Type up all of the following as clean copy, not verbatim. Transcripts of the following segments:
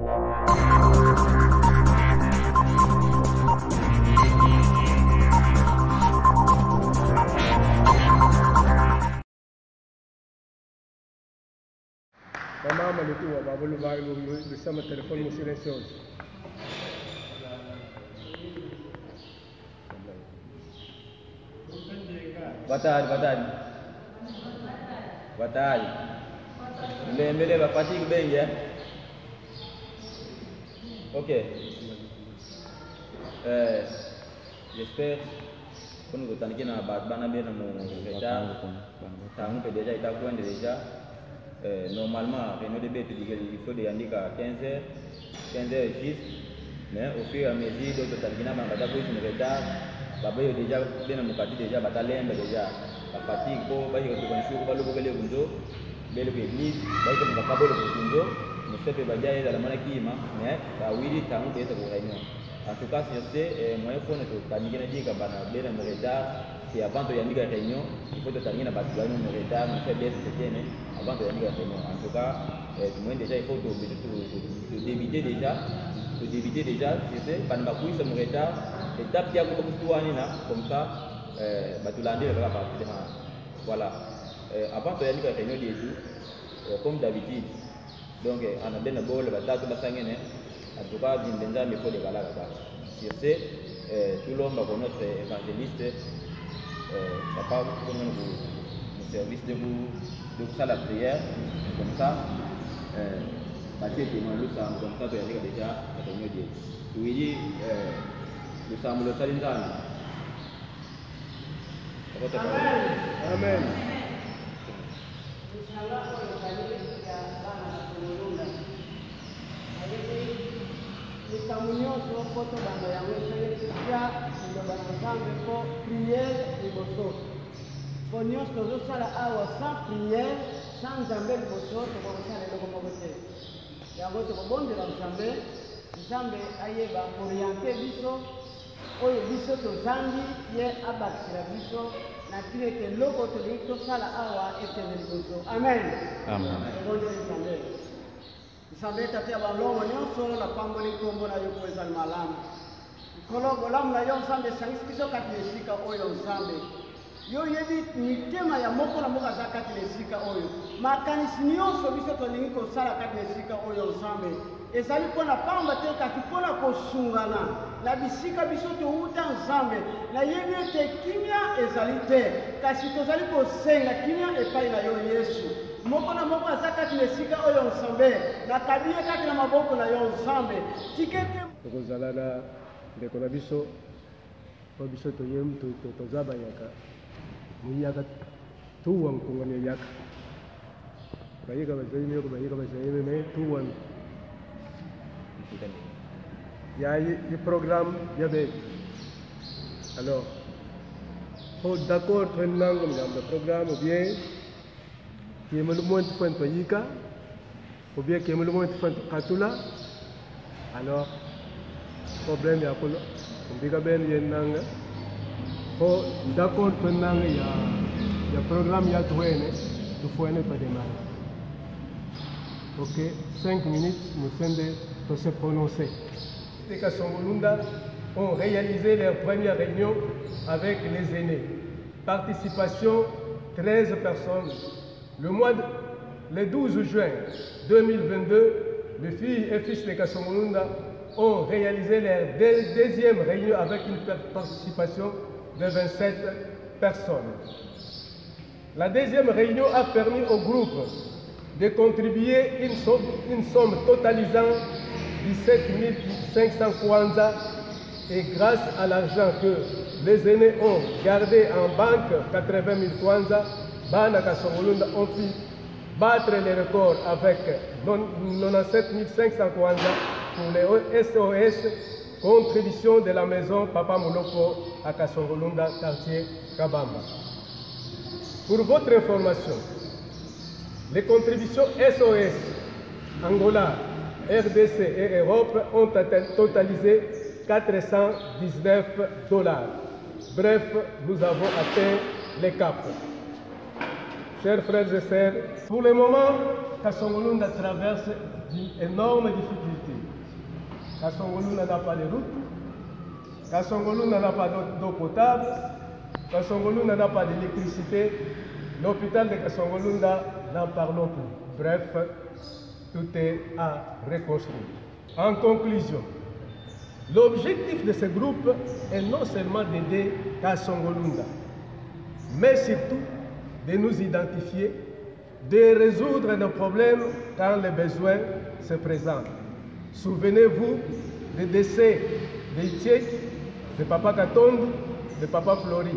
Maman m'a dit que ça mon téléphone mon silencieux. Boa tarde. Boa tarde. Me leva fatigue bem, é? Ok. J'espère que nous avons été dans la bien dans retard. Nous avons déjà été déjà. Normalement, il faut des indices à 15h juste. Mais au fur et à mesure, d'autres talibans ont retard. Baba yo déjà bien mukati déjà batalemba déjà la fatigue ko ba yo ko nshuko ba lobo kele bunzo bele ko église ba ko bakabo lo bunzo ne sepe ba jaye la mana kima mais ba wili tangu beta ko réunion en tout cas c'est moyen fone to taningena dika bana bele mo retard c'est avant de yandika réunion il faut to taningena ba tuano mo retard mo fait bien c'était avant de yandika réunion en tout cas moi déjà il faut to débiter déjà c'est pas ba kuisa mo retard étape qui a comme ça, voilà. Avant de aller à la réunion des jours, comme d'habitude, donc on a bien beau le bataille de la sanguine, en tout cas, il faut des galas là-bas. Sur ce, tout l'homme va notre évangéliste, papa, pour nous service de vous ça la prière, comme ça, parce que nous sommes comme ça, déjà à la réunion des jours. Oui, nous sommes le Salindana. Amen. oyo biso tozangi ye abakisela biso na tina ete eloko tolingi tosala awa etene liboso amen nzambe tate ya balongo nyonso napamboli nkombo na yo po ezali malamu likolo bolamu na yo nzambe esangisi biso kati na esika oyo nzambe yo yebi mitema ya moko na moko aza kati na esika oyo makanisi nyonso biso tolingi kosala kati na esika oyo nzambe ezali mpona pamba te kati mpona kosungana na bisika biso touta nzambe nayebi ete kimia ezali te kasi tozali kosenga kimia epai na yo yesu moko na moko aza kati na esika oyo nzambe nakabi ye kati na maboko na yo nzambe tikete tokozala na ndeko na biso po biso toza bayaka muyaka tuwa nkongoni yaka bayika bazali me tuwa il y a un programme, il y avait. Alors, d'accord, le programme, ou bien, qui est le moins de points de Yika, ou bien qui est le moins de points de Katula. Alors, problème, il y a d'accord, il y a un programme, il y a tout, il faut aller pas démarrer. Ok, 5 minutes, nous sommes de se prononcer. Les Kasongolunda ont réalisé leur première réunion avec les aînés. Participation 13 personnes. Le 12 juin 2022, les filles et fils de Kasongolunda ont réalisé leur deuxième réunion avec une participation de 27 personnes. La deuxième réunion a permis au groupe de contribuer une somme totalisant 17 500 kwanza et grâce à l'argent que les aînés ont gardé en banque, 80 000 kwanza, Bana Kasongolunda ont pu battre les records avec 97 500 kwanza pour les SOS, contribution de la maison Papa Moloko à Kasongolunda, quartier Kabamba. Pour votre information, les contributions SOS, Angola, RDC et Europe ont totalisé 419 $. Bref, nous avons atteint les caps. Chers frères et sœurs, pour le moment, Kasongolunda traverse d'énormes difficultés. Kasongolunda n'a pas de route, Kasongolunda n'a pas d'eau potable, Kasongolunda n'a pas d'électricité, l'hôpital de Kasongolunda n'en parlons plus. Bref, tout est à reconstruire. En conclusion, l'objectif de ce groupe est non seulement d'aider Kasongolunda, mais surtout de nous identifier, de résoudre nos problèmes quand les besoins se présentent. Souvenez-vous des décès de Tchèques, de Papa Katongo, de Papa Flori.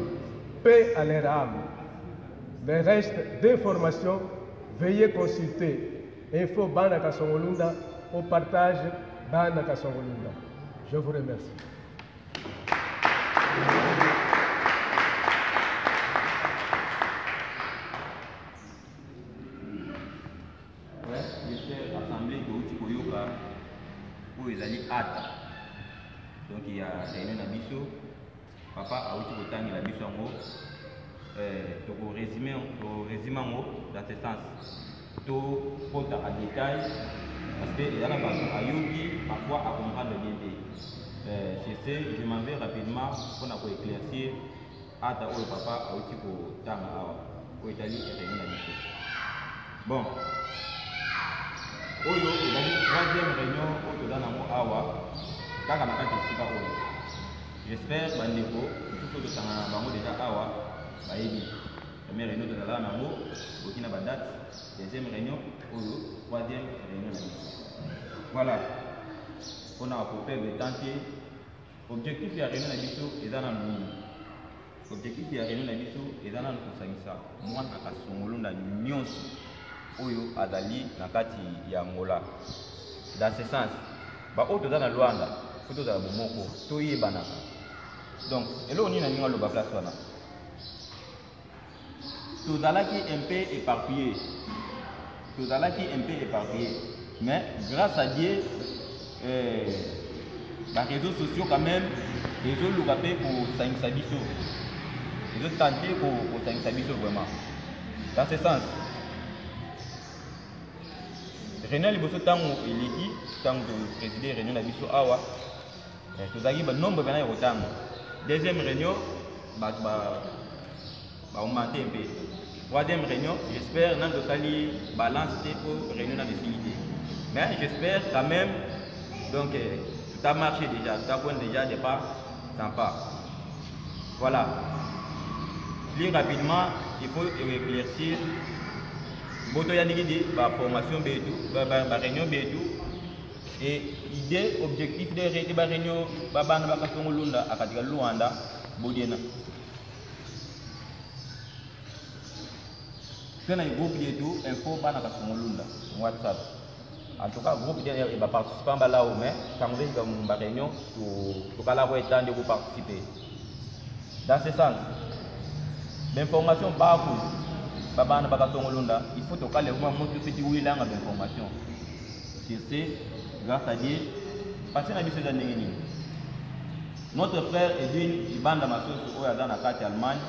Paix à leur âme. Le reste d'informations, veuillez consulter Info Bana Kasongolunda au partage Bana Kasongolunda. Je vous remercie. Donc il y a réunion na biso papa a outi kotangi la biso ngo to résumé ngo dans ce sens to porte à détail parce que il y a la base à yogi parfois à comprendre bien je m'en vais rapidement pour éclaircir ata o papa a outi kotanga awa ko Italie réunion na biso bon oyo ezali troisième réunion oyo tozala nango awa kaka na kati esika oyo j'espère bandeko tuko tosangana na bango deja awa bayebi première réunion tozala nango oki na badate deuxième réunion oyo troisième réunion na biso voilà mpona koperdre temps te objectif ya réunion na biso eza nanu nini objectif ya réunion na biso eza nanu kosangisa mwana Kasongolunda nyonso oyo azali na kati ya Angola. Dans ce sens ba oyo toza na Luanda fo tozala bomoko toyebanaka. Donc eloko nini naninga loba place wana tozalaki un peu éparpillé, mais grâce à Dieu les réseaux sociaux quand même ezoluka mpe kosangisa biso, ezotante kosangisa biso vraiment. Dans ce sens réunion liboso ntango eleki ntango toprésidé réunion na biso awa tozalaki banombre mpena ya kotango. Deuxième réunion bato baaugmente mpe. Troisième réunion j'espère nani tosali balance te po réunion na désilité, mais j'espère quand même donc tout a marché déjà, tout a point déjà de pas sans pas. Voilà, plus rapidement il faut éclaircir boto yandiki di ba formation betu ba réunion betu et idée objectif de réunion ba réunion ba bana ba Kasongolunda akatika Luanda bodiena tena groupe yetu info bana Kasongolunda WhatsApp. En tout cas groupe de ba participant ba là mais quand vous êtes dans ba réunion to kala ko etande ko participer. Dans ce sens l'information ba ku Baba na Kasongolunda, il faut toka le moment moto petit wilanga d'information. Sur ce, grâce à Dieu, passez na biso za ndengeni. Notre frère Edwin Ibanda Masoso oyo aza na kati Allemagne.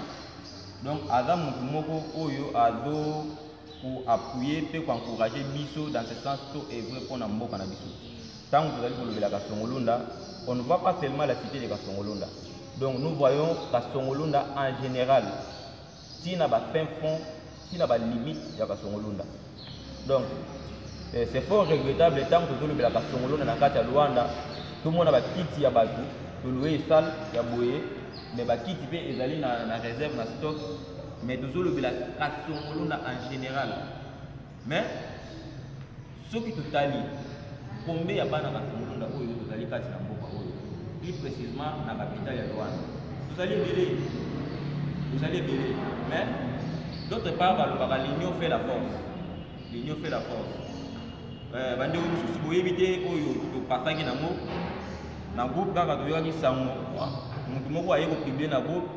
Donc aza mutu moko oyo azo pour appuyer pe ko encourager biso dans ce sens to œuvrer pour na mboka na biso. Tant que tozali kolobela Kasongolunda, on ne voit pas seulement la cité de Kasongolunda. Donc nous voyons Kasongolunda en général. Si na ba fin fond qui n'a pas de limite à Kasongolunda. Donc, c'est fort regrettable le temps que le Kasongolunda dans le Luanda, tout le monde a kiti ya batu, tout le sale ya boye, mais ba kiti pe ezali na réserve na stock, mais toujours le Kasongolunda en général. Mais ce qui tout ali, combien ya bana Kasongolunda oyo tozali kati na mboka oyo, plus précisément na capitale ya Luanda. Vous allez belé, mais d'autre part, l'union fait la force. L'union fait la force. Bande mususu boyebite oyo to pasaki na mo na groupe kaka to yoki sango. Mutu moko aye ko publier na groupe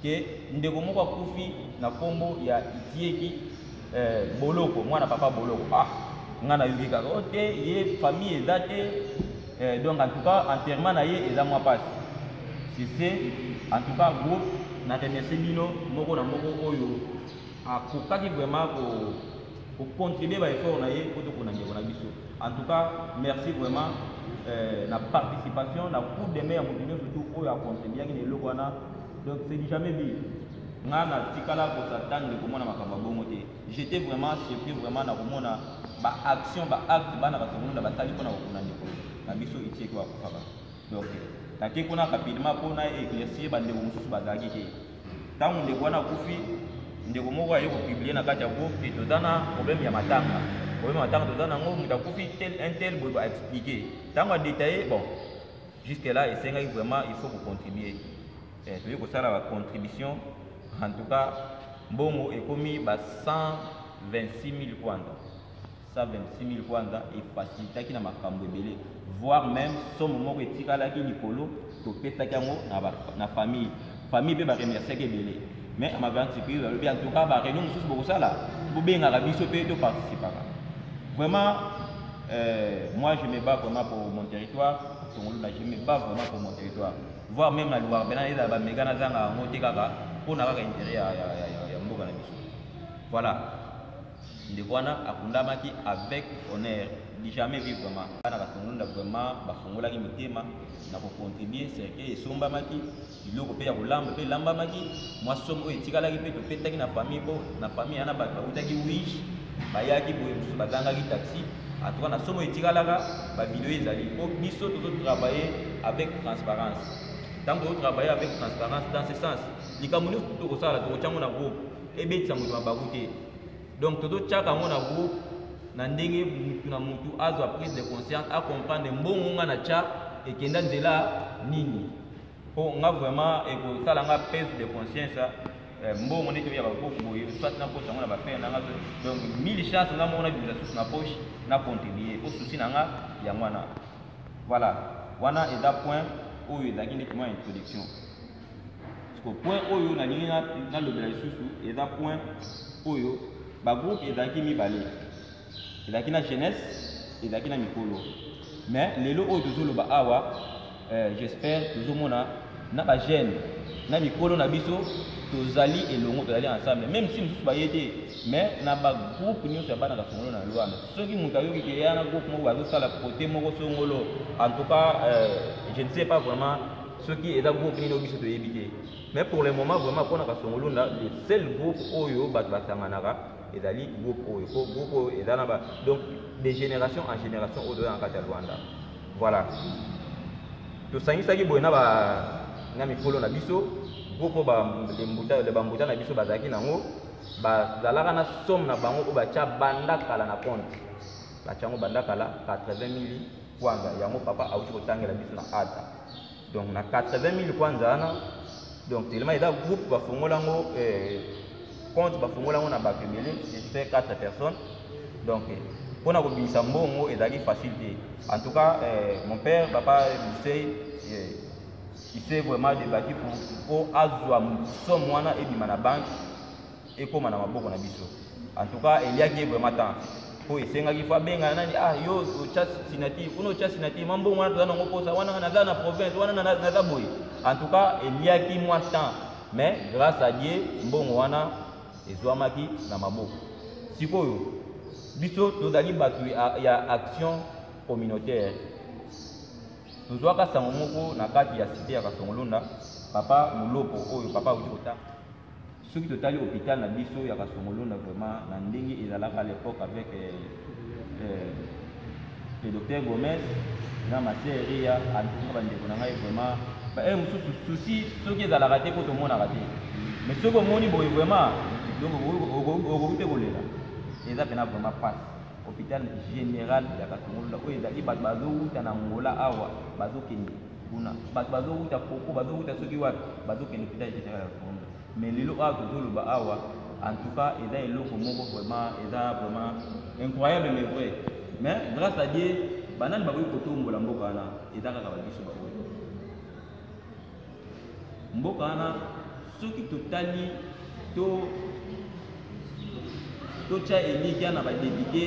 que ndeko moko akufi na kombo ya Itieki Boloko, mwana papa Boloko. Ah, ngana yoki kaka ote ye famille ezate donc en tout cas enterrement na ye eza moi passe. C'est en tout cas groupe na remercier bino moko na moko oyo akokaki vraiment pour contribuer à l'effort pour tout le monde. En tout cas, merci vraiment la participation, la coup de main à mon surtout pour contribuer à l'effort. Donc c'est jamais bien. J'étais vraiment surpris vraiment dans le action, acte, donc taki kuna rapidement pour éclaircir bande mususu bazaki ke tangu ndeko wana kufi ndeko moko ayo publier na kati ya groupe et tozana problème ya matanga tozana ngo mutakufi tel tel boy ba expliquer tangu détailler bon jusque là et c'est vraiment il faut contribuer tu veux que ça la contribution en tout cas mbongo ekomi ba 126 000 kwanza 126 000 kwanza et facilité na makambo ebele voire même somme moko etikalaki likolo topesaki yango na famille pe baremerciaki ebele mais à ma grande surprise balobi en tout cas baréunion mosusu bokosala bobengaka biso mpe toparticipaka vraiment moi je me bats vraiment pour mon territoire Songolunda, je me bats vraiment pour mon territoire voire même na louar pena ezala bamega nazanga yango te kaka mpona kaka intérêt ya mboka na biso voilà ndeko wana akundamaki avec honneur jamais vu vraiment bana basongolunda vraiment bafungolaki mitema na kocontribuer cercle esombamaki biloko mpe ya kolamba mpe elambamaki mwa somo oyo etikalaki mpe topetaki na famille mpo na famille yana bato bautaki wish bayaki boye mosusu bazangaki taxi atoka na somo etikalaka bavideo ezali mpo biso tozotravailler avec transparence ntango tozotravailler avec transparence dans ce sens likambo nyonso tokosala tokotyango na groupe ebetisa moto mabaku te donc tozotyaka yango na groupe na ndenge mutu na mutu azwa prise de conscience a comprendre mbongo nga na tya ekenda nzela nini po nga vraiment ekosala nga prise de conscience mbongo nde toya bagroupe boye soit na poche yango na bafere na nga donc 1000 chance nga moko na bimisa susu na poche na contribuer po susi na nga yango wana voilà wana eza point oyo ezalaki ndeti mwa introduction parce que point oyo nalingi nalobela lisusu eza point oyo bagroupe ezalaki mibale ezalaki na jeunesse ezalaki na mikolo mais lelo oyo tozoloba awa j'espère tozomona na bajeune na mikolo na biso tozali elongo tozali ensemble même si mosusu baye te mais na bagroupe nyonso ya bana kasongolo na lwanda soki moto ayoki ke ya na groupe moko azosala kote moko songolo en tout cas je ne sais pas vraiment soki eza groupe nini oyo biso toyebi te mais pour le moment vraiment mpona kasongolo na le seul groupe oyo bato basanganaka ezali groupe oyo po groupe oyo eza na ba donc de génération en génération oyo toza na kati ya lwanda voilà tosangisaki boye na mikolo na biso groupe oyo bambuta na biso bazalaki nango bazalaka na somme na bango oyo batya banda kala na compte batyango banda kala 80 000 kwanza yango papa auti kotangela biso na ata donc na 80 000 kwanza wana donc telema eza groupe bafongolango compte bafongolango na bato ebele j'espère 4 personnes donc mpona kobimisa mbongo ezalaki facile te en tout cas mon père papa Musei il s'est vraiment débattu pour azwa somme wana ebima na banque ekoma na maboko na biso en tout cas eliaki vraiment temps po esengaki fo abenga nani yo otya signature kuna otya signature mambongo wana toza nango posa wana naza na province wana naza boye en tout cas eliaki mwa temps mais grâce à Dieu mbongo wana ezwamaki na maboko sikoyo biso tozali bato ya action communautaire tozwaka sango moko na kati ya cité ya Kasongolunda papa Mulopo oyo papa auti kotanga soki totali hôpital na biso ya Kasongolunda vraiment na ndenge ezalaka à l'époque avec le docteur Gomez na masere ya antika bandeko na ngai vraiment mosusu souci soki ezalaka te po tomonaka te mais soki omoni boye vraiment donc okoki mpe kolela eza mpena vraiment passe hôpital général ya Kasongolunda oyo ezali bato bazowuta na ngola awa bazokende kuna bato bazowuta koko bazowuta soki wapi bazokende hôpital général ya Kasongolunda mais lelo awa tozoloba awa en tout cas eza eloko moko vraiment eza vraiment incroyable mais vrai mais grâce à Dieu banani bakoki kotombola mboka wana eza kaka babiso bakoki mboka wana soki totali totya eliki na badepute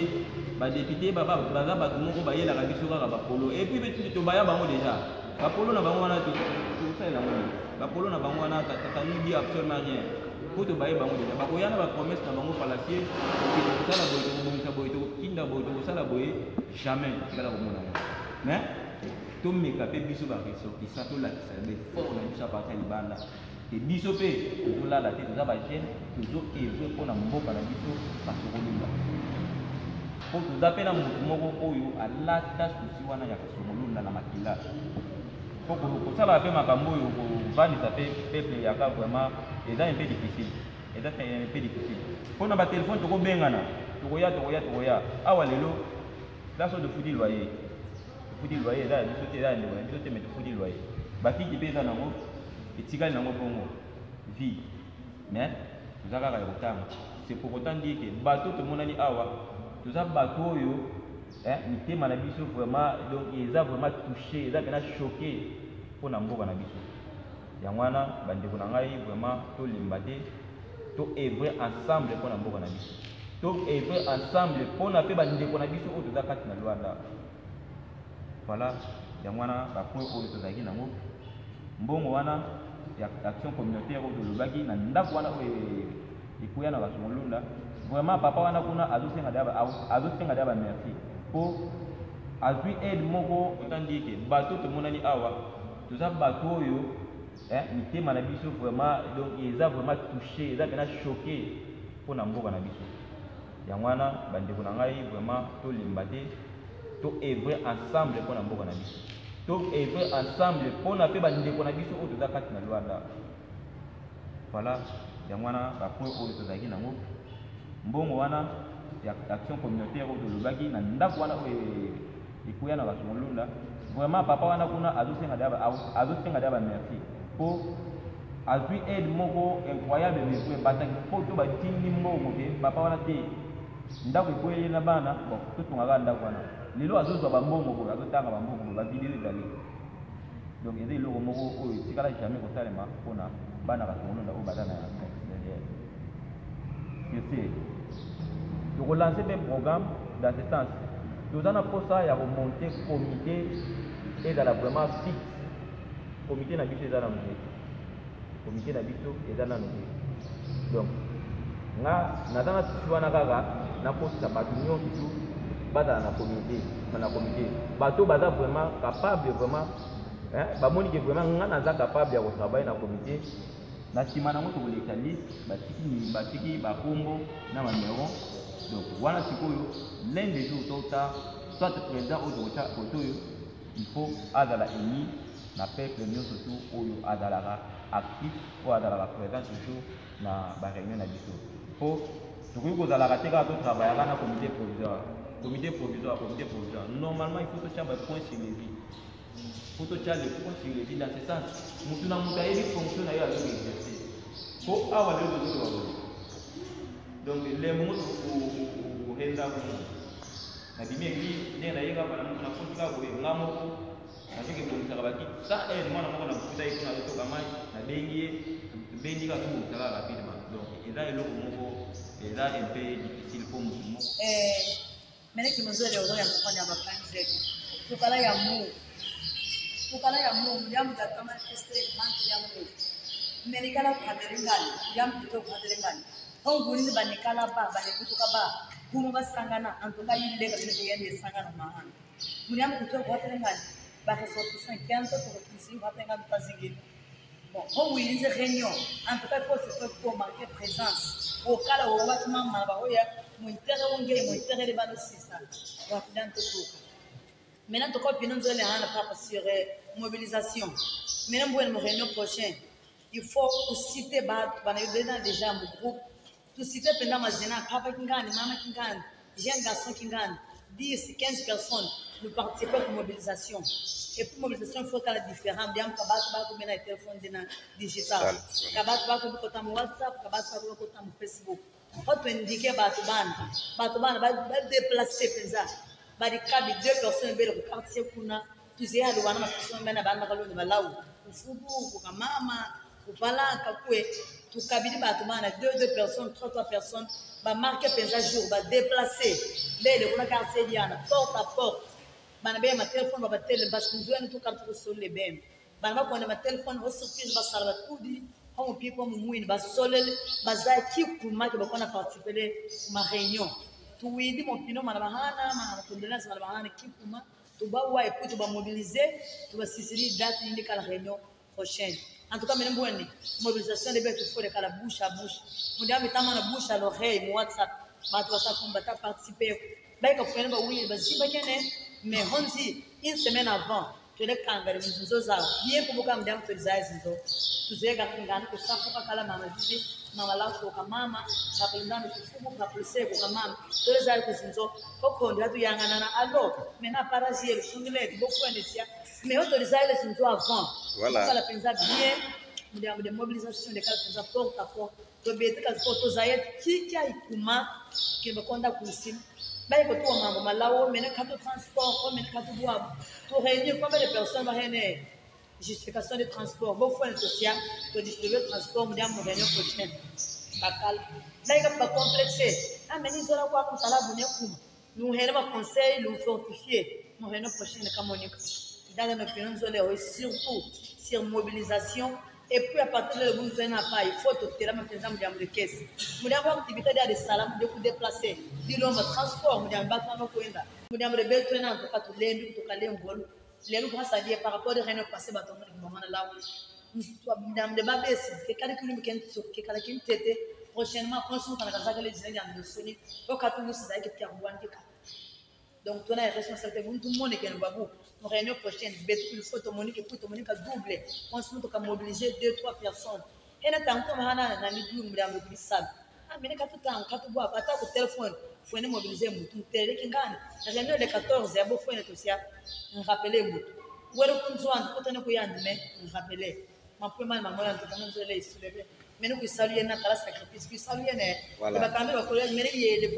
baza bato moko bayelaka biso kaka bapolo epuis tobaya bango déjà bapolo na bango wana tosalela ngo bapolo na bango wana ça ne dit absolument rien po to baye bango déjà bakoyana ba promesse na bango falacier ki to sala boy to bongisa boy to kinda boy to sala boy jamais kala ko mona mais to meka pe biso ba ressorti ça to la ça be fort na biso partir libanda et biso pe to la tête za ba jeune toujours œuvrer pour na mboka na biso pa sokolunda po to zapela mutu moko oyo alata susi wana ya kasongolunda na makila po ko sala pe makambo oyo ko vandisa pe peuple ya ka vraiment eza un peu difficile eza un peu difficile po na ba téléphone to ko bengana to ko ya awa lelo la so de fudi loyer là biso te là ndo biso te meto fudi loyer ba ki ki pesa nango etikali nango bongo vie mais tozaka ka yotanga c'est pour autant dire que bateau to monani awa toza bateau oyo mitema na biso vraiment donc eza vraiment touché eza pena choqué pour na mboka na biso yango wana bandeko na ngai vraiment tolimba te to œuvrer ensemble pour na mboka na biso to œuvrer ensemble pour na pe bandeko na biso oyo toza kati na Luanda. Voilà, yango wana ba point oyo tozaki nango mbongo wana ya action communautaire oyo tolobaki na ndako wana oyo ikuya na basongolunda vraiment papa wana kuna azosenga daba merci po azwi aide moko otandi ke bato tomonani awa toza bato oyo mitema na biso vraiment donc eza vraiment touché eza pena choqué po na mboka na biso yango wana bandeko na ngai vraiment tolimba te to œuvrer ensemble pour na mboka na biso to œuvrer ensemble pour na pe bandeko na biso oyo toza kati na Luanda. Voilà yango wana ba point oyo tozaki nango mbongo wana ya action communautaire oyo tolobaki na ndako wana oyo ikuya na basongolunda vraiment papa wana kuna azosenga daba merci po azwi aide moko incroyable mais bataki po to batindi mbongo ke papa wana te ndako ikuya na bana bon to tongaka ndako wana lelo azozwa bambongo ko azotanga bambongo ba video ezali donc eza eloko moko oyo tikala jamais kosalema mpona bana basongolunda oyo baza na derrière je sais tokolancer un programme dans ce sens toza na posa ya komonter comité ezala vraiment fixe comité na biso eza na moke comité na biso eza na moke donc nga naza na susi wana kaka nakosisa bato nyonso bazala na comité bato baza vraiment capable vraiment bamoni ke vraiment nga naza capable ya kotravaille na comité na nsima nango tokoleka liste batiki bakombo na banumero donc wana sikoyo l'un des jours tôt tard soit président oyo tokotya koto oyo il faut azala eni na peuple nyonso tu oyo azalaka actif oyo azalaka présent toujours na baréunion na biso po tokoki kozalaka te kaka totravaillaka na comité provisoire normalement il faut totya bapoint sur les vies il faut totya les points sur les vies dans ce sens mutu na mutu ayebi fonction na yo azoki exercer po awa lelo tozoka boye donc le moto kohenda kuna nabimi ebi ndenge nayenga nafuti kaka boye nga moko nazoki ebongisaka bakiti sa aide mwana moko nakuta ye kuna azotoka mai nabengi ye tobendi kaka tobongisaka rapidement donc eza eloko moko eza un peu difficile po motu moko meneki mozole ozoya kufanya maplani zetu tukala ya Mungu ya mtaka manifeste manti ya Mungu menikala kuhaderengani ya mtito kuhaderengani honguni banikala ba banekutuka ba gumu basangana antoka yile ka tete yende sangana mahana muriam kutoka kuhaderengani ba ressorti 50 pour ici va penga tazigi bon ho wize réunion antoka faut se pour marquer présence au kala wo watu mama ba oya muitere le balo sisa wa kidanto tuka. Maintenant, tu comprends, nous allons sur mobilisation. Maintenant, pour une réunion prochaine, il faut citer déjà mon groupe. Tout citer pendant ma zéna, papa Kingani, maman Kingani, jeune garçon Kingani, 10, 15 personnes, nous participons à la mobilisation. Et pour la mobilisation, il faut qu'il y ait différents. Bien, il y a un téléphone digital. Il y a un WhatsApp, il y a un Facebook. On peut indiquer que déplacer. Barikabi 2 personnes bele ku quartier kuna tuzi hali wana makusoma bana bana kaloni balau ufubu ku mama ku balaka kwe tukabidi batu bana 2 personnes 3 personnes ba marquer penza jour ba déplacer bele kuna quartier diana porte à porte bana be ma téléphone ba tele parce que nous nous tout quartier sur les bem bana ba kona ma téléphone au surprise ba salva tudi on pipo mumuini basolele baza kikuma ke bakona participer ma réunion tuwidi mopino malabahana ma condoléances malabahana kikuma tubawa et puis tuba mobiliser tuba sisiri date indika la réunion prochaine. En tout cas, même bonne mobilisation des bêtes, il faut la bouche à bouche. Mon diable est tellement la bouche à l'oreille, mon WhatsApp, bah tu vas participer. Bah il faut faire oui, bah si bah mais on dit une semaine avant que les kangaroos nous ont bien pour que madame te dise ils ont tu sais que ça pour que la maman dit maman là pour que maman ça peut nous faire pour appeler pour que maman tous les jours que ils ont pour qu'on doit tout yangana alors maintenant parasier le songlet beaucoup en essai mais autoriser les gens avant voilà la pensa bien de mobilisation de quelques apports pour que bête que photo zayet qui a ikuma qui me conda kusim bah il faut tout mambo malao mais quand le transport mais quand tu bois pour réunir combien de personnes va réunir justification de transport bon faut un social pour distribuer le transport madame mon réunion prochaine bakal là il va pas complexer ah mais ils ont quoi pour ça là bonne nous réunir conseil nous fortifier mon réunion prochaine comme on est dans nos opinions surtout sur mobilisation. Et puis à partir de vous n'avez pas, il faut tout terrain maintenant de caisse. Vous avez activité de salam de vous déplacer. Du long transport, vous avez bâtiment au coin là. Vous avez le béton en tout cas tout l'air, tout caler un vol. Les gens grâce à Dieu par rapport à rien passer bâton de moment là. Vous avez des babes, que calcul qui est sur que calcul tête prochainement quand on va faire les gens de sonner. Au cas où vous savez que donc, tu as la responsabilité de tout le monde qui est babou. Nous réunion prochaine, il faut que Monique double. On se met à mobiliser 2-3 personnes. Et là, tant qu'on a un ami qui est un peu plus sale. Ah, mais quand tu as un bois, pas au téléphone, il faut mobiliser tout. La réunion de 14, il faut nous rappeler. Ou alors, quand on a nous rappeler. Ma première maman, mais nous qui saluons notre sacrifice, qui saluons, voilà. Quand même, les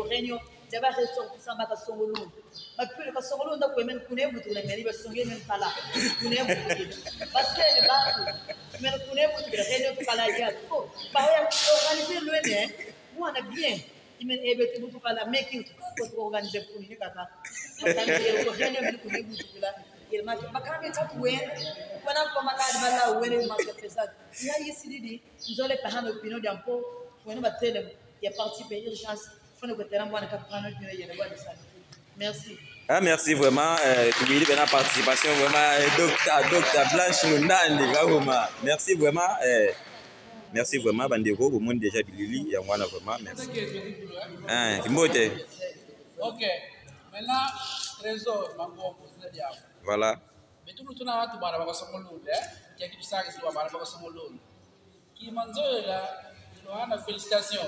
réunions. D'abord, je suis en train de faire un peu de temps. Je suis en train de faire un peu de temps. Je suis en train de faire un peu de temps. Parce que je suis en train de faire un peu de temps. Je suis en train de faire un peu de temps. Moi, on est bien. Je suis en train de faire un peu de organiser pour nous. Je suis en train de faire un peu de temps. Il m'a dit, quand même, quand tu es, pendant que tu es là, il m'a fait il y a ici, nous allons faire un opinion d'un peu, pour nous battre, il y a participé à l'urgence. Merci. Ah, merci vraiment. Tu veux dire la participation vraiment, docteur Blanche Nundandi. Merci vraiment. Merci vraiment, Bandeko. Au monde déjà Bilili, il y a vraiment merci. Ok. Maintenant, trésor, voilà. Mais tout le temps, tu vas avoir son lot. Il y a qui ça qui va avoir son lot. Qui mangeait là, il a une félicitation.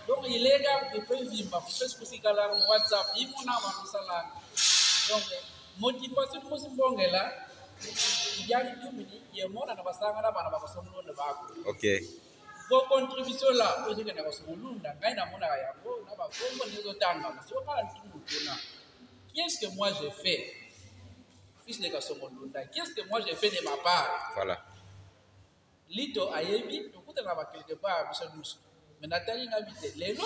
Donc il est là de prévenir ma Facebook si kala WhatsApp il mon nama musala donc motivation ko simbonge là il y a du mini il mon na basanga na bana bakosomlo na bako OK vos contributions là ko dinga na basomlo nda ngai na mona ya ko na ba ko mo nezo tanga so kala ntumu na qu'est-ce que moi j'ai fait fils de kasomlo nda qu'est-ce que moi j'ai fait de ma part voilà lito ayebi to kutana ba quelque part biso mais Nathalie n'habite les noms.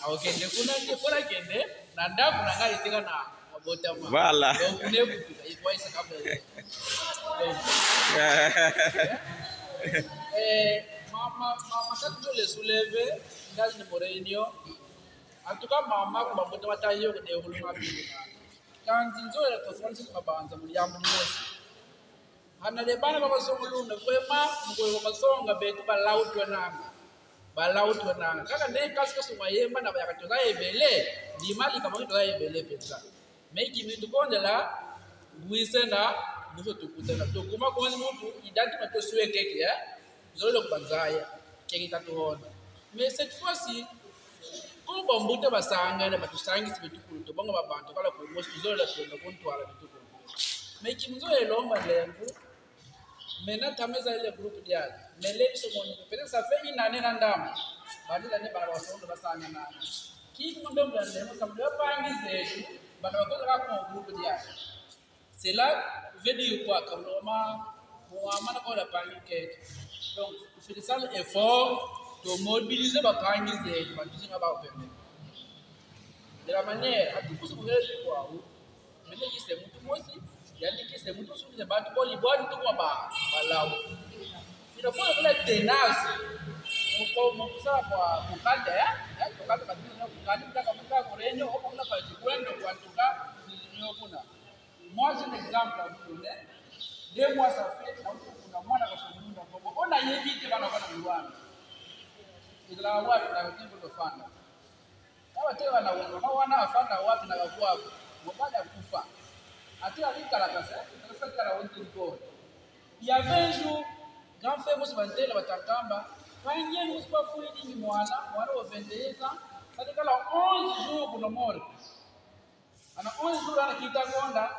Ok, les gens qui font la guerre, nanda pour la guerre, c'est na botama. Voilà. Donc on est beaucoup. Il faut essayer de maman quand tu les soulever dans une réunion, en tout cas maman comme botama tailleur de roulement bien. Quand ils ont la conférence pour balancer pour yam mosi. Hana de bana baba songulu ne vraiment ngo basonga betu ba laut wananga. Balau tu nang, kalau dia kasih kesuai mana banyak tu saya beli, di mana kamu tu saya beli pizza. Mereka itu kau adalah buisena, bukan tu kuda. Tu kuma kau ni mungkin identik macam suai kek ya, zolok banzai, kek kita tu. Mais cette fois-ci, kau bambu tu bahasa angin, batu sangis betul tu, bangga bantu kalau kau mesti zolok tu, kau tu ala betul. Mereka itu elong berlembu. Maintenant, tu as mis le groupe dia. Mais les gens peut-être ça fait une année d'andam. Badi l'année par rapport au bassin na. Qui nous donne le ça me doit pas engager. Badi on va raconter groupe dia. C'est là veut dire quoi comme normalement on a la panique. Donc, il faut ça l'effort de mobiliser ba pangiser, ba dizinga ba opembe. De la manière à tout ce que vous avez quoi. Mais c'est mutu mosi. Yani kise mtu sumi batu boli bwani tu kwa balau inafanya kule tenace kusaba kwa kukanda tukanda kabisa kukanda mtaka mtaka korenyo hapo kuna pale kwenda kwa tuka ndio kuna moja ni example of demo asafiri na kuna mwana kwa shamba kwa ona yeye bana bana mwana ila watu na kitu tofauti kama tewa na wana afana wapi na kwa baada ya kufa ati alikala kasa kala wote ngo ya venju grand frère musi bantela batakamba kanye musi bafulidi ni mwana ovendeza sadikala 11 jours kuno mort ana 11 jours ana kita gonda